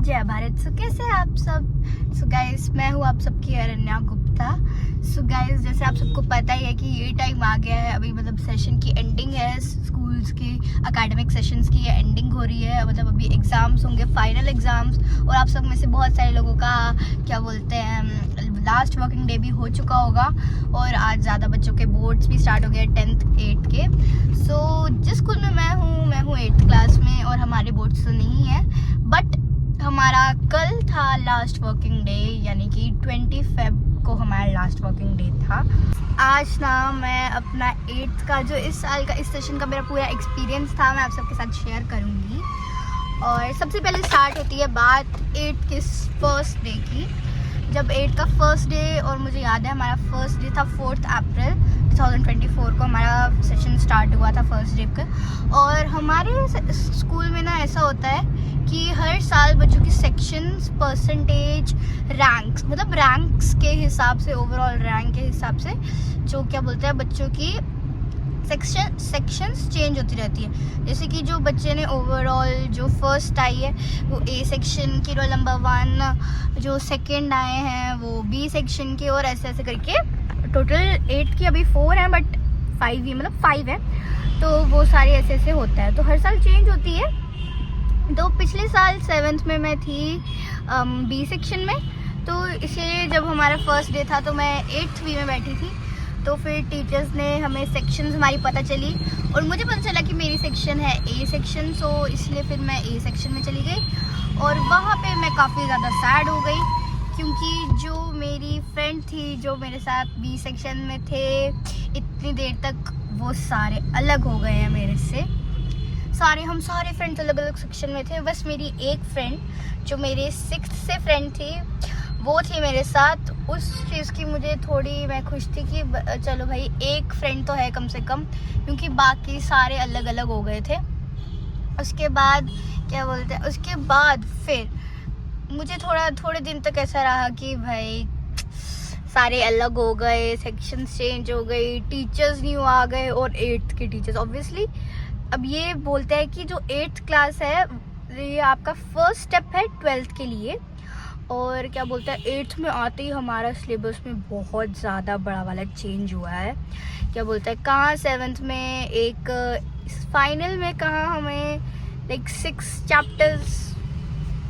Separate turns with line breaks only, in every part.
जय भारत। सो कैसे हैं आप सब। सो गाइस, मैं हूँ आप सबकी अरण्या गुप्ता। सो गाइस, जैसे आप सबको पता ही है कि ये टाइम आ गया है, अभी मतलब सेशन की एंडिंग है, स्कूल्स की एकेडमिक सेशंस की एंडिंग हो रही है। मतलब अभी एग्जाम्स होंगे, फाइनल एग्जाम्स, और आप सब में से बहुत सारे लोगों का क्या बोलते हैं लास्ट वर्किंग डे भी हो चुका होगा, और आज ज़्यादा बच्चों के बोर्ड्स भी स्टार्ट हो गए 10th 8th के। सो जिस स्कूल में मैं हूँ 8th क्लास में, और हमारे बोर्ड्स तो नहीं है, बट हमारा कल था लास्ट वर्किंग डे, यानी कि 20 Feb को हमारा लास्ट वर्किंग डे था। आज ना मैं अपना 8th का जो इस साल का इस सेशन का मेरा पूरा एक्सपीरियंस था, मैं आप सबके साथ शेयर करूँगी। और सबसे पहले स्टार्ट होती है बात 8th के फर्स्ट डे की। जब 8th का फर्स्ट डे, और मुझे याद है हमारा फर्स्ट डे था 4 अप्रैल 2024 को हमारा सेशन स्टार्ट हुआ था फर्स्ट डे का। और हमारे स्कूल में ना ऐसा होता है कि हर साल बच्चों की सेक्शंस, परसेंटेज, रैंक्स, मतलब रैंक्स के हिसाब से, ओवरऑल रैंक के हिसाब से जो क्या बोलते हैं बच्चों की सेक्शंस चेंज होती रहती है। जैसे कि जो बच्चे ने ओवरऑल जो फर्स्ट आई है वो ए सेक्शन की रोल नंबर 1, जो सेकंड आए हैं वो बी सेक्शन के, और ऐसे ऐसे करके टोटल 8 की अभी 4 हैं, बट 5 ही, मतलब 5 है, तो वो सारे ऐसे ऐसे होता है। तो हर साल चेंज होती है। तो पिछले साल 7th में मैं थी बी सेक्शन में, तो इसलिए जब हमारा फर्स्ट डे था तो मैं 8th बी में बैठी थी। तो फिर टीचर्स ने हमें सेक्शंस हमारी पता चली, और मुझे पता चला कि मेरी सेक्शन है ए सेक्शन, सो इसलिए फिर मैं ए सेक्शन में चली गई। और वहाँ पे मैं काफ़ी ज़्यादा सैड हो गई, क्योंकि जो मेरी फ्रेंड थी जो मेरे साथ बी सेक्शन में थे इतनी देर तक, वो सारे अलग हो गए हैं मेरे से। हम सारे फ्रेंड्स अलग अलग सेक्शन में थे। बस मेरी एक फ्रेंड जो मेरे 6th से फ्रेंड थी, वो थी मेरे साथ। उस चीज़ की मुझे थोड़ी मैं खुश थी कि चलो भाई एक फ्रेंड तो है कम से कम, क्योंकि बाकी सारे अलग अलग हो गए थे। उसके बाद क्या बोलते हैं, उसके बाद फिर मुझे थोड़े दिन तक ऐसा रहा कि भाई सारे अलग हो गए, सेक्शंस चेंज हो गई, टीचर्स न्यू आ गए, और 8th के टीचर्स ऑब्वियसली अब ये बोलते हैं कि जो 8th क्लास है ये आपका फर्स्ट स्टेप है 12th के लिए। और क्या बोलते हैं 8th में आते ही हमारा सिलेबस में बहुत ज़्यादा बड़ा वाला चेंज हुआ है। क्या बोलते हैं कहाँ 7th में एक फाइनल में कहाँ हमें लाइक 6 चैप्टर्स,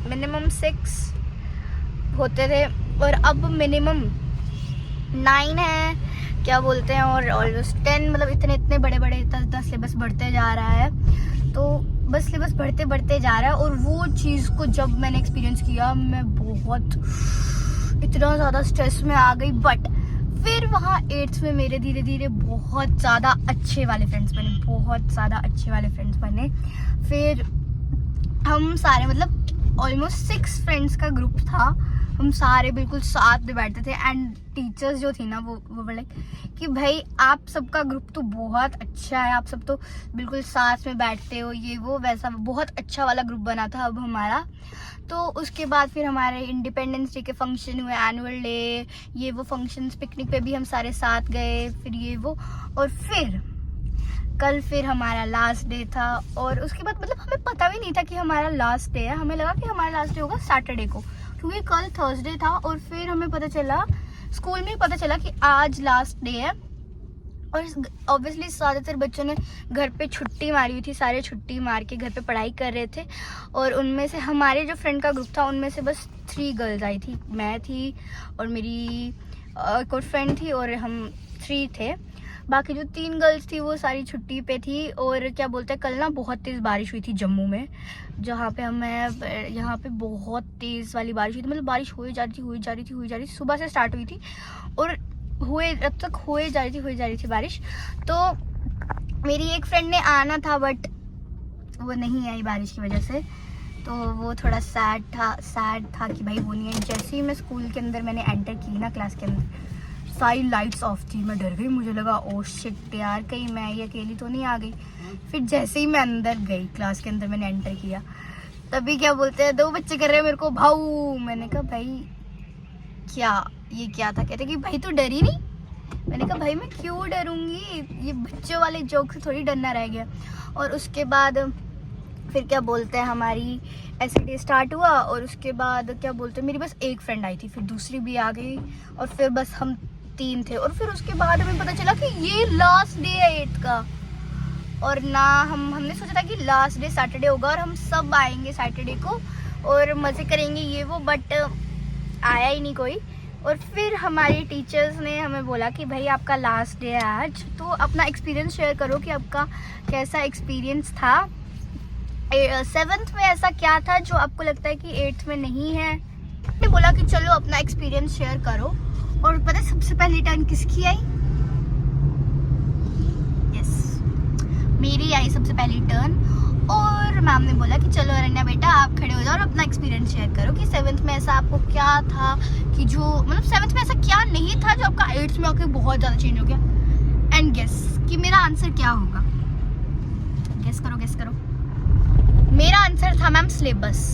मिनिमम 6 होते थे, और अब मिनिमम 9 है। क्या बोलते हैं, और ऑलमोस्ट 10, मतलब इतने बड़े 10 सिलेबस बढ़ते जा रहा है। तो बस सिलेबस बढ़ते जा रहा है, और वो चीज़ को जब मैंने एक्सपीरियंस किया, मैं बहुत इतना ज़्यादा स्ट्रेस में आ गई। बट फिर वहाँ 8th में मेरे धीरे धीरे बहुत ज़्यादा अच्छे वाले फ्रेंड्स बने। फिर हम सारे, मतलब ऑलमोस्ट 6 फ्रेंड्स का ग्रुप था, हम सारे बिल्कुल साथ में बैठते थे। एंड टीचर्स जो थी ना वो बोले कि भाई आप सबका ग्रुप तो बहुत अच्छा है, आप सब तो बिल्कुल साथ में बैठते हो, ये वो वैसा, बहुत अच्छा वाला ग्रुप बना था अब हमारा। तो उसके बाद फिर हमारे इंडिपेंडेंस डे के फंक्शन हुए, एनुअल डे, ये वो फंक्शंस, पिकनिक पे भी हम सारे साथ गए, फिर ये वो, और फिर कल फिर हमारा लास्ट डे था। और उसके बाद मतलब हमें पता भी नहीं था कि हमारा लास्ट डे है, हमें लगा कि हमारा लास्ट डे होगा सैटरडे को, क्योंकि कल थर्सडे था। और फिर हमें पता चला, स्कूल में पता चला कि आज लास्ट डे है। और ऑब्वियसली ज़्यादातर बच्चों ने घर पे छुट्टी मारी हुई थी, सारे छुट्टी मार के घर पे पढ़ाई कर रहे थे। और उनमें से हमारे जो फ्रेंड का ग्रुप था उनमें से बस 3 गर्ल्स आई थी, मैं थी और मेरी एक और फ्रेंड थी, और हम 3 थे। बाकी जो 3 गर्ल्स थी वो सारी छुट्टी पे थी। और क्या बोलते हैं कल ना बहुत तेज़ बारिश हुई थी जम्मू में, जहाँ पे यहाँ पे बहुत तेज़ वाली बारिश हुई थी। मतलब बारिश हुई जा रही थी, सुबह से स्टार्ट हुई थी, और अब तक हुए जा रही थी बारिश। तो मेरी एक फ्रेंड ने आना था, बट वो नहीं आई बारिश की वजह से, तो वो थोड़ा सैड था कि भाई वो नहीं आई। जैसे ही मैं स्कूल के अंदर मैंने एंटर की ना, क्लास के अंदर सारी लाइट्स ऑफ थी, मैं डर गई, मुझे लगा ओ शिट यार कहीं मैं ये अकेली तो नहीं आ गई। फिर जैसे ही मैं अंदर गई, क्लास के अंदर मैंने एंटर किया, तभी क्या बोलते हैं 2 बच्चे कर रहे हैं मेरे को भाऊ। मैंने कहा भाई क्या था, कहते कि भाई तू डरी नहीं। मैंने कहा भाई मैं क्यों डरूंगी, ये बच्चों वाले जोक से थोड़ी डरना रह गया। और उसके बाद फिर क्या बोलते हैं हमारी ऐसे डे स्टार्ट हुआ और उसके बाद क्या बोलते हैं मेरी बस एक फ्रेंड आई थी, फिर दूसरी भी आ गई और फिर बस हम 3 थे। और फिर उसके बाद हमें पता चला कि ये लास्ट डे है 8th का। और ना हमने सोचा था कि लास्ट डे सैटरडे होगा और हम सब आएंगे सैटरडे को और मज़े करेंगे ये वो, बट आया ही नहीं कोई। और फिर हमारी टीचर्स ने हमें बोला कि भाई आपका लास्ट डे है आज, तो अपना एक्सपीरियंस शेयर करो कि आपका कैसा एक्सपीरियंस था। 7th में ऐसा क्या था जो आपको लगता है कि 8th में नहीं है। मैंने बोला कि चलो अपना एक्सपीरियंस शेयर करो। और पता है सबसे पहली टर्न किसकी आई? यस, मेरी आई सबसे पहली टर्न। और मैम ने बोला कि चलो अरण्या बेटा आप खड़े हो जाओ और अपना एक्सपीरियंस शेयर करो कि 7th में ऐसा आपको क्या था कि जो मतलब 7th में ऐसा क्या नहीं था जो आपका 8th में आके बहुत ज़्यादा चेंज हो गया। एंड गेस कि मेरा आंसर क्या होगा? गेस करो, गेस करो। मेरा आंसर था मैम सिलेबस।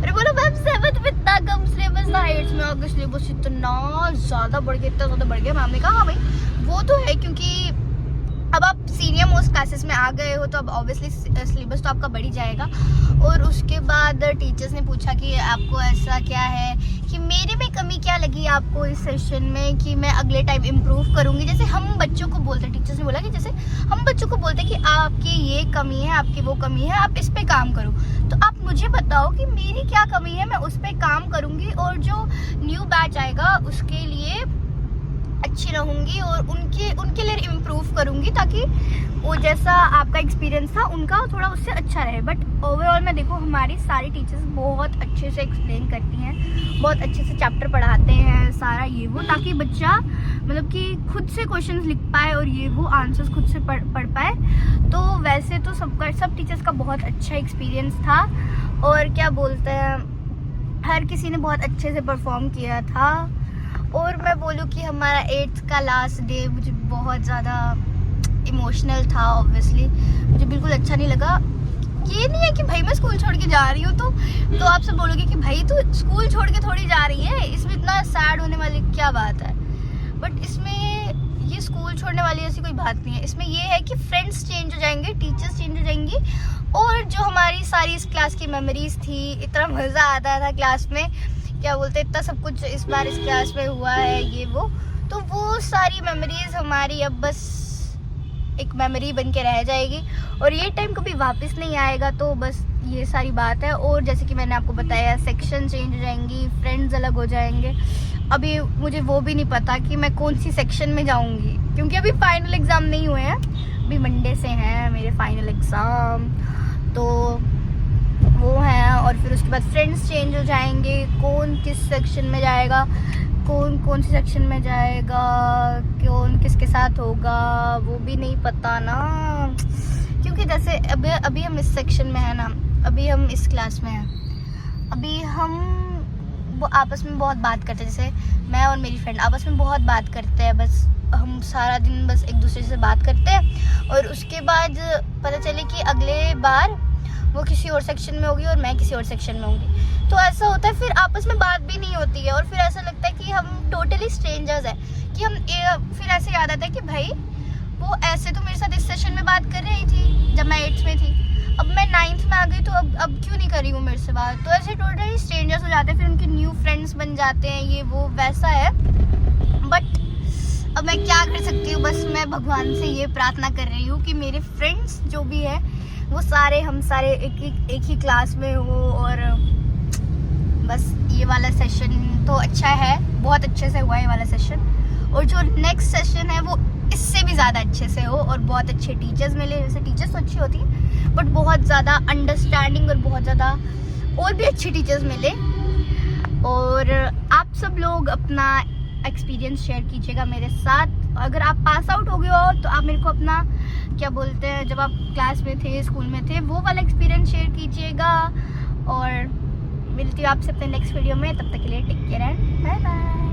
अरे बोलो मैम 7th में इतना कम सिलेबस था, 8th में आगे सिलेबस इतना ज़्यादा बढ़ गया, इतना ज़्यादा बढ़ गया। मैम ने कहा हाँ भाई वो तो है, क्योंकि अब आप सीनियर मोस्ट क्लासेस में आ गए हो तो अब ऑब्वियसली सिलेबस तो आपका बढ़ ही जाएगा। और उसके बाद टीचर्स ने पूछा कि आपको ऐसा क्या है कि मेरे में कमी क्या लगी आपको इस सेशन में कि मैं अगले टाइम इम्प्रूव करूँगी। जैसे हम बच्चों को बोलते, टीचर्स ने बोला कि जैसे हम बच्चों को बोलते कि आपकी ये कमी है, आपकी वो कमी है, आप इस पर काम करो। तो आप मुझे बताओ कि मेरी क्या कमी है, मैं उस पर काम करूँगी और जो न्यू बैच आएगा उसके लिए अच्छी रहूँगी और उनके लिए इम्प्रूव करूँगी ताकि वो जैसा आपका एक्सपीरियंस था उनका थोड़ा उससे अच्छा रहे। बट ओवरऑल में देखो हमारी सारी टीचर्स बहुत अच्छे से एक्सप्लेन करती हैं, बहुत अच्छे से चैप्टर पढ़ाते हैं सारा ये वो, ताकि बच्चा मतलब कि खुद से क्वेश्चंस लिख पाए और ये वो आंसर्स खुद से पढ़ पाए। तो वैसे तो सब टीचर्स का बहुत अच्छा एक्सपीरियंस था और क्या बोलते हैं हर किसी ने बहुत अच्छे से परफॉर्म किया था। और मैं बोलूँ कि हमारा 8th का लास्ट डे मुझे बहुत ज़्यादा इमोशनल था। ऑब्वियसली मुझे बिल्कुल अच्छा नहीं लगा। ये नहीं है कि भाई मैं स्कूल छोड़ के जा रही हूँ तो आप सब बोलोगे कि भाई तू स्कूल छोड़ के थोड़ी जा रही है, इसमें इतना सैड होने वाली क्या बात है। बट इसमें ये स्कूल छोड़ने वाली ऐसी कोई बात नहीं है। इसमें ये है कि फ्रेंड्स चेंज हो जाएंगे, टीचर्स चेंज हो जाएंगी और जो हमारी सारी इस क्लास की मेमोरीज थी, इतना मज़ा आता था क्लास में, क्या बोलते इतना सब कुछ इस बार इस क्लास में हुआ है ये वो, तो वो सारी मेमोरीज हमारी अब बस एक मेमोरी बन के रह जाएगी और ये टाइम कभी वापस नहीं आएगा। तो बस ये सारी बात है। और जैसे कि मैंने आपको बताया सेक्शन चेंज हो जाएंगी, फ्रेंड्स अलग हो जाएंगे। अभी मुझे वो भी नहीं पता कि मैं कौन सी सेक्शन में जाऊंगी क्योंकि अभी फाइनल एग्ज़ाम नहीं हुए हैं, अभी मंडे से हैं मेरे फाइनल एग्ज़ाम, तो वो हैं। और फिर उसके बाद फ्रेंड्स चेंज हो जाएंगे, कौन किस सेक्शन में जाएगा, कौन सी सेक्शन में जाएगा, कौन किसके साथ होगा वो भी नहीं पता ना। क्योंकि जैसे अभी हम इस सेक्शन में है ना, अभी हम इस क्लास में हैं, अभी हम वो आपस में बहुत बात करते हैं। जैसे मैं और मेरी फ्रेंड आपस में बहुत बात करते हैं, बस हम सारा दिन बस एक दूसरे से बात करते हैं और उसके बाद पता चले कि अगले बार वो किसी और सेक्शन में होगी और मैं किसी और सेक्शन में होंगी। तो ऐसा होता है, फिर आपस में बात भी नहीं होती है और फिर ऐसा लगता है कि हम टोटली स्ट्रेंजर्स हैं। कि हम फिर ऐसे याद आता है कि भाई वो ऐसे तो मेरे साथ इस सेशन में बात कर रही थी जब मैं 8th में थी, अब मैं 9th में आ गई तो अब क्यों नहीं कर रही हूँ मेरे से बात। तो ऐसे टोटली स्ट्रेंजर्स हो जाते हैं, फिर उनके न्यू फ्रेंड्स बन जाते हैं, ये वो वैसा है। बट अब मैं क्या कर सकती हूँ, बस मैं भगवान से ये प्रार्थना कर रही हूँ कि मेरे फ्रेंड्स जो भी है वो सारे हम सारे एक ही क्लास में हो। और बस ये वाला सेशन तो अच्छा है, बहुत अच्छे से हुआ है ये वाला सेशन, और जो नेक्स्ट सेशन है वो इससे भी ज़्यादा अच्छे से हो और बहुत अच्छे टीचर्स मिले। जैसे टीचर्स तो अच्छी होती हैं बट बहुत ज़्यादा अंडरस्टैंडिंग और बहुत ज़्यादा और भी अच्छे टीचर्स मिले। और आप सब लोग अपना एक्सपीरियंस शेयर कीजिएगा मेरे साथ। अगर आप पास आउट हो गए हो तो आप मेरे को अपना क्या बोलते हैं जब आप क्लास में थे, स्कूल में थे, वो वाला एक्सपीरियंस शेयर कीजिएगा। और मिलती हूँ आपसे अपने नेक्स्ट वीडियो में, तब तक के लिए take care and bye bye.